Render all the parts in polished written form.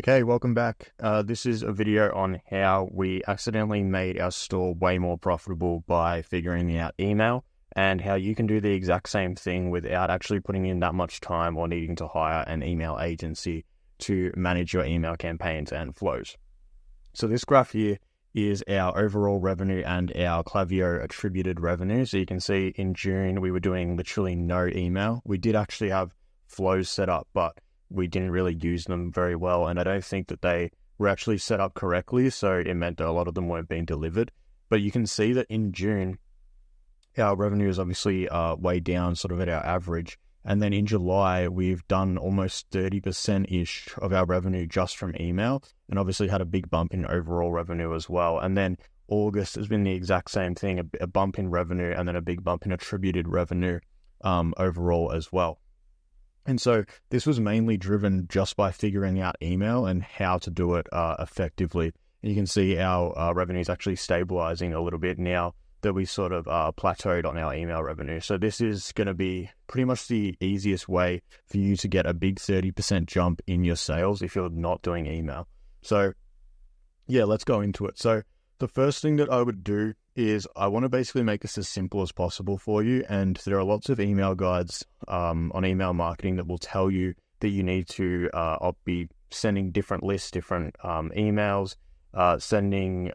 Okay, welcome back. This is a video on how we accidentally made our store way more profitable by figuring out email, and how you can do the exact same thing without actually putting in that much time or needing to hire an email agency to manage your email campaigns and flows. So this graph here is our overall revenue and our Klaviyo attributed revenue. So you can see in June, we were doing literally no email. We did actually have flows set up, but we didn't really use them very well. And I don't think that they were actually set up correctly. So it meant that a lot of them weren't being delivered. But you can see that in June, our revenue is obviously way down sort of at our average. And then in July, we've done almost 30%-ish of our revenue just from email, and obviously had a big bump in overall revenue as well. And then August has been the exact same thing, a bump in revenue and then a big bump in attributed revenue overall as well. And so this was mainly driven just by figuring out email and how to do it effectively. And you can see our revenue is actually stabilizing a little bit now that we sort of plateaued on our email revenue. So this is going to be pretty much the easiest way for you to get a big 30% jump in your sales if you're not doing email. So yeah, let's go into it. So the first thing that I would do is I want to basically make this as simple as possible for you. And there are lots of email guides on email marketing that will tell you that you need to be sending different lists, different emails, sending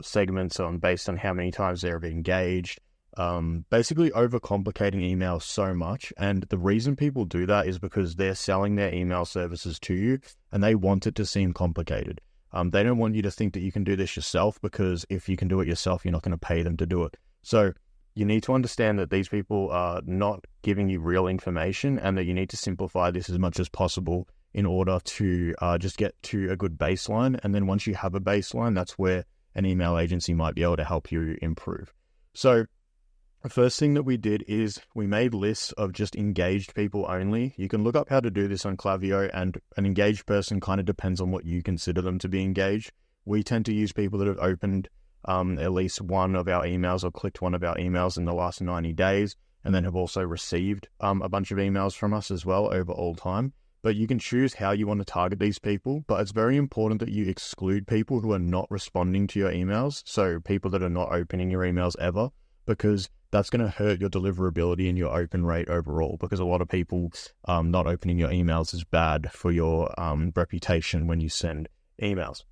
segments based on how many times they're engaged, basically overcomplicating email so much. And the reason people do that is because they're selling their email services to you and they want it to seem complicated. They don't want you to think that you can do this yourself, because if you can do it yourself, you're not going to pay them to do it. So you need to understand that these people are not giving you real information, and that you need to simplify this as much as possible in order to just get to a good baseline. And then once you have a baseline, that's where an email agency might be able to help you improve. So the first thing that we did is we made lists of just engaged people only. You can look up how to do this on Klaviyo, and an engaged person kind of depends on what you consider them to be engaged. We tend to use people that have opened at least one of our emails or clicked one of our emails in the last 90 days, and then have also received a bunch of emails from us as well over all time. But you can choose how you want to target these people, but it's very important that you exclude people who are not responding to your emails. So people that are not opening your emails ever, because that's going to hurt your deliverability and your open rate overall, because a lot of people not opening your emails is bad for your reputation when you send emails.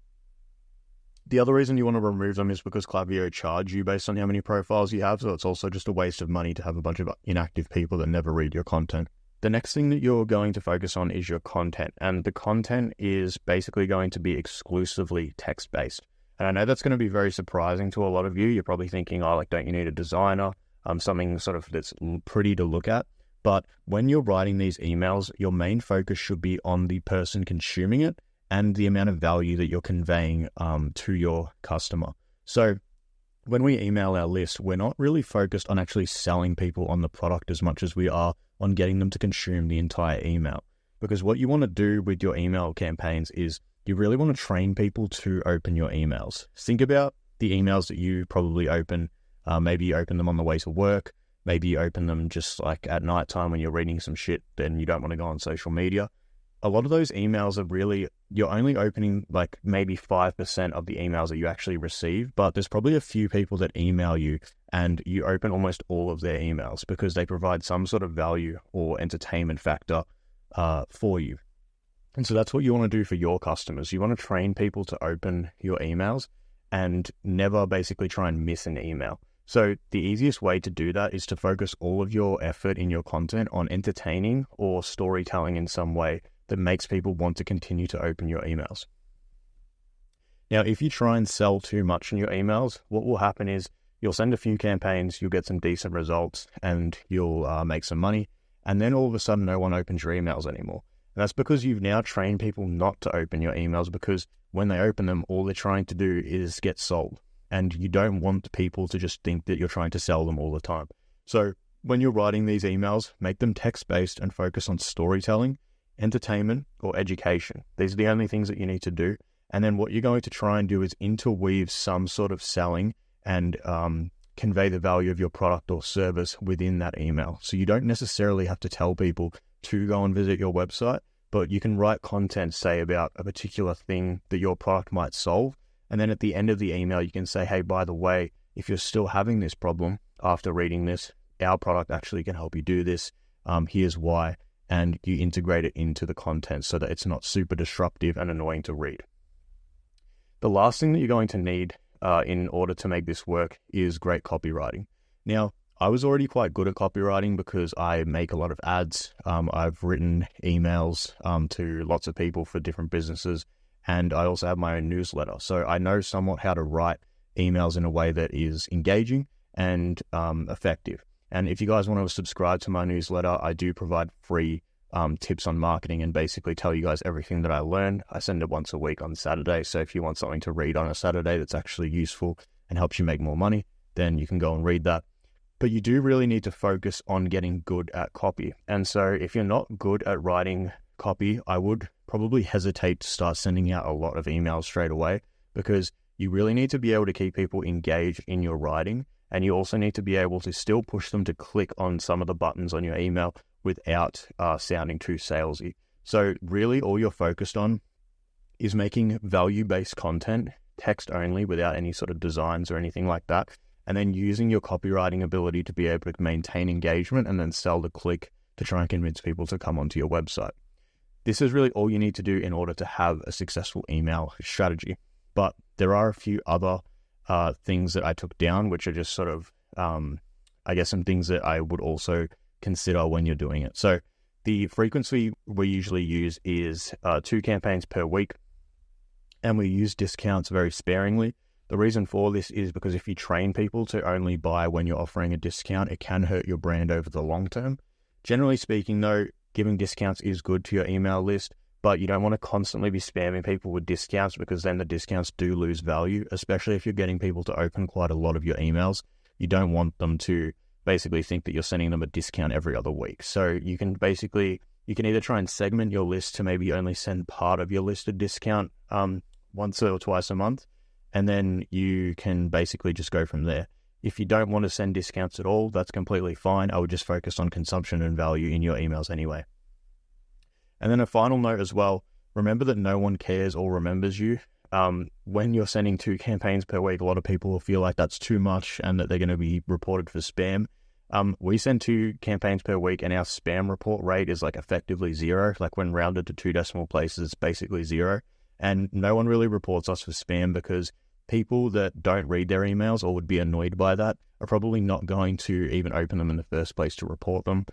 The other reason you want to remove them is because Klaviyo charge you based on how many profiles you have, so it's also just a waste of money to have a bunch of inactive people that never read your content. The next thing that you're going to focus on is your content, and the content is basically going to be exclusively text-based. And I know that's going to be very surprising to a lot of you. You're probably thinking, oh, like, don't you need a designer? Something sort of that's pretty to look at. But when you're writing these emails, your main focus should be on the person consuming it and the amount of value that you're conveying to your customer. So when we email our list, we're not really focused on actually selling people on the product as much as we are on getting them to consume the entire email. Because what you want to do with your email campaigns is you really want to train people to open your emails. Think about the emails that you probably open. Maybe you open them on the way to work. Maybe you open them just like at nighttime when you're reading some shit, then you don't want to go on social media. A lot of those emails are really, you're only opening like maybe 5% of the emails that you actually receive, but there's probably a few people that email you and you open almost all of their emails because they provide some sort of value or entertainment factor for you. And so that's what you want to do for your customers. You want to train people to open your emails and never basically try and miss an email. So the easiest way to do that is to focus all of your effort in your content on entertaining or storytelling in some way that makes people want to continue to open your emails. Now, if you try and sell too much in your emails, what will happen is you'll send a few campaigns, you'll get some decent results, and you'll make some money. And then all of a sudden, no one opens your emails anymore. And that's because you've now trained people not to open your emails, because when they open them, all they're trying to do is get sold. And you don't want people to just think that you're trying to sell them all the time. So when you're writing these emails, make them text-based and focus on storytelling, entertainment, or education. These are the only things that you need to do. And then what you're going to try and do is interweave some sort of selling and convey the value of your product or service within that email. So you don't necessarily have to tell people to go and visit your website, but you can write content, say, about a particular thing that your product might solve. And then at the end of the email, you can say, hey, by the way, if you're still having this problem after reading this, our product actually can help you do this. Here's why. And you integrate it into the content so that it's not super disruptive and annoying to read. The last thing that you're going to need in order to make this work is great copywriting. Now, I was already quite good at copywriting because I make a lot of ads. I've written emails to lots of people for different businesses, and I also have my own newsletter. So I know somewhat how to write emails in a way that is engaging and effective. And if you guys want to subscribe to my newsletter, I do provide free tips on marketing and basically tell you guys everything that I learn. I send it once a week on Saturday. So if you want something to read on a Saturday that's actually useful and helps you make more money, then you can go and read that. But you do really need to focus on getting good at copy. And so if you're not good at writing copy, I would probably hesitate to start sending out a lot of emails straight away, because you really need to be able to keep people engaged in your writing. And you also need to be able to still push them to click on some of the buttons on your email without sounding too salesy. So really all you're focused on is making value-based content, text only, without any sort of designs or anything like that. And then using your copywriting ability to be able to maintain engagement and then sell the click to try and convince people to come onto your website. This is really all you need to do in order to have a successful email strategy. But there are a few other things that I took down, which are just sort of, I guess, some things that I would also consider when you're doing it. So the frequency we usually use is 2 campaigns per week, and we use discounts very sparingly. The reason for this is because if you train people to only buy when you're offering a discount, it can hurt your brand over the long term. Generally speaking, though, giving discounts is good to your email list, but you don't want to constantly be spamming people with discounts, because then the discounts do lose value, especially if you're getting people to open quite a lot of your emails. You don't want them to basically think that you're sending them a discount every other week. So you can either try and segment your list to maybe only send part of your list a discount once or twice a month, and then you can basically just go from there. If you don't want to send discounts at all, that's completely fine. I would just focus on consumption and value in your emails anyway. And then a final note as well, remember that no one cares or remembers you. When you're sending 2 campaigns per week, a lot of people will feel like that's too much and that they're going to be reported for spam. We send 2 campaigns per week and our spam report rate is like effectively 0. Like when rounded to 2 decimal places, it's basically 0. And no one really reports us for spam, because people that don't read their emails or would be annoyed by that are probably not going to even open them in the first place to report them.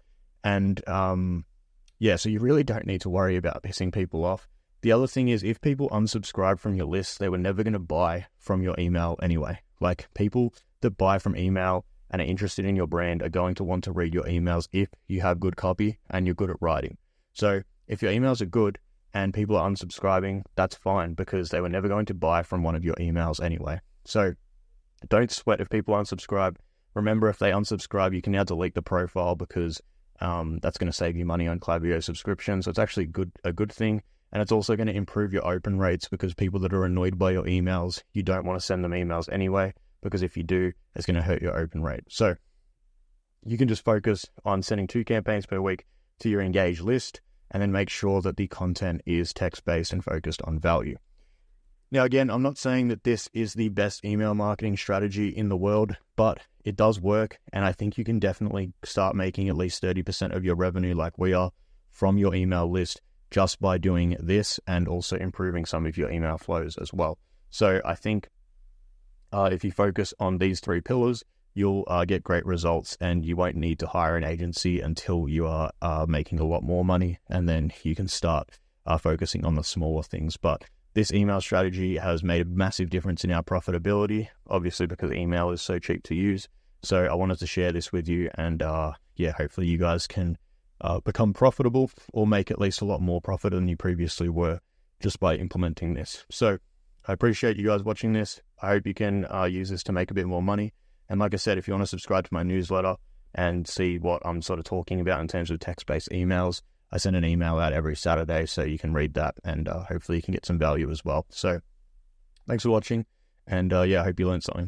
And so you really don't need to worry about pissing people off. The other thing is, if people unsubscribe from your list, they were never going to buy from your email anyway. Like, people that buy from email and are interested in your brand are going to want to read your emails if you have good copy and you're good at writing. So if your emails are good and people are unsubscribing, that's fine, because they were never going to buy from one of your emails anyway. So don't sweat if people unsubscribe. Remember, if they unsubscribe, you can now delete the profile, because that's going to save you money on Klaviyo subscription. So it's actually a good thing. And it's also going to improve your open rates, because people that are annoyed by your emails, you don't want to send them emails anyway, because if you do, it's going to hurt your open rate. So you can just focus on sending 2 campaigns per week to your engaged list, and then make sure that the content is text-based and focused on value. Now, again, I'm not saying that this is the best email marketing strategy in the world, but it does work. And I think you can definitely start making at least 30% of your revenue, like we are, from your email list just by doing this, and also improving some of your email flows as well. So I think if you focus on these 3 pillars, you'll get great results, and you won't need to hire an agency until you are making a lot more money, and then you can start focusing on the smaller things. But this email strategy has made a massive difference in our profitability, obviously because email is so cheap to use. So I wanted to share this with you, and hopefully you guys can become profitable, or make at least a lot more profit than you previously were, just by implementing this. So I appreciate you guys watching this. I hope you can use this to make a bit more money. And like I said, if you want to subscribe to my newsletter and see what I'm sort of talking about in terms of text-based emails, I send an email out every Saturday, so you can read that, and hopefully you can get some value as well. So thanks for watching, and I hope you learned something.